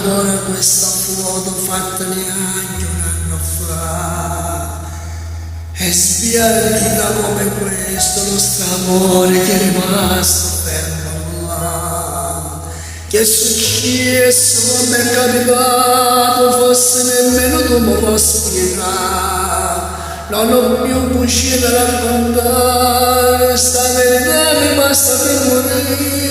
ancora questa foto fatta neanche un anno fa. E spiacerita come questo nostro amore che è rimasto fermo là. Che è successo quando è capitato, forse nemmeno tu mi puoi spiegare. Non ho più cucina da raccontare, sta verità mi basta per morire.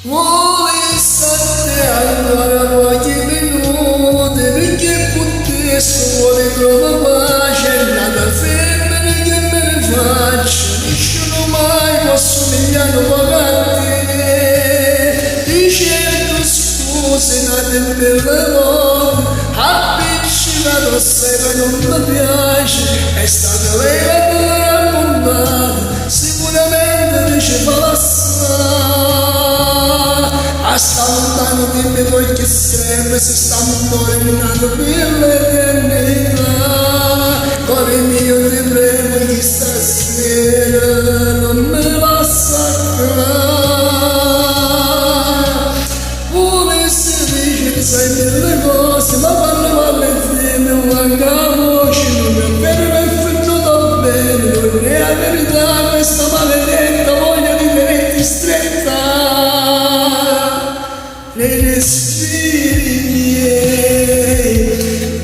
Vuoi stare ancora pochi minuti, perché potessi vuole trovare pace, nata femmina che me ne faccia, nessuno mai può somigliare poco a te. Dicendo scuse nate per l'amore, appiccicato assai ma non mi piace, è stata lei che me l'ha raccontata, sicuramente dice falsa. Sta lontano dimmi poi che serve se stiamo tornando per l'eternità. Cuore mio ti prego che stasera non me lascia volessi dire sai mille cose ma quando insieme manca la voce non mi avverrà il futuro bene non è la verità questa maledetta voglia di tenerti stretta. Nei respiri miei,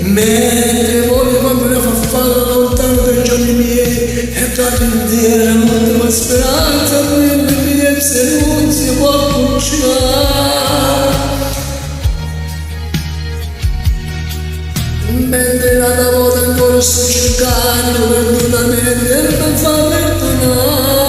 mentre volevo ancora far fare lontano dai giorni miei, e torno intera l'ultima speranza, nelle mie se non si può cucinare. Mentre la volta ancora sto cercando, perdonamente per non far perdonare.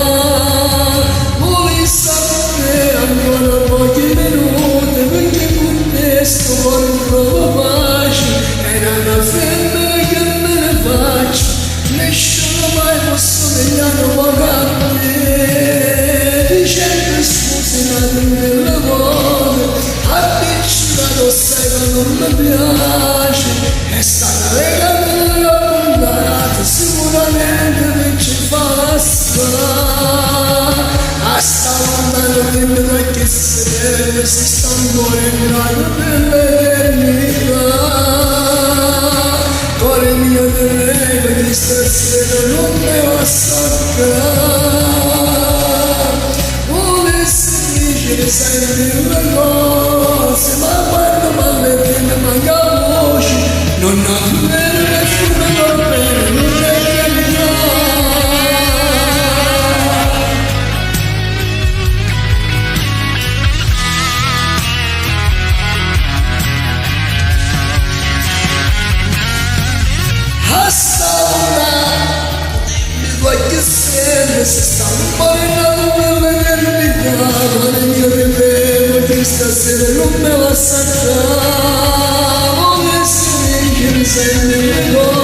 Vuoi sapere ancora pochi minuti, perché con questo cuore trovo pace, è una femmina che me ne faccio, nessuno mai può somigliare poco a te. Dicendo scusi nato nella voce, appiccicato sai ma non mi piace, è stata lei che me l'ha raccontata, sicuramente che ci fa la strada. Sta lontano dimmi perché serve se sta morendo per l'eternità. Cuore mio ti prego che stasera non me la saccare. Volessi dire sai mille cose ma quando parli te ne manca voce, non ho bene nessuno va bene non è verità. Se stanno morendo per l'eternità, cuore mio ti prego che stasera non me la saccare. Volessi dire sei mille cose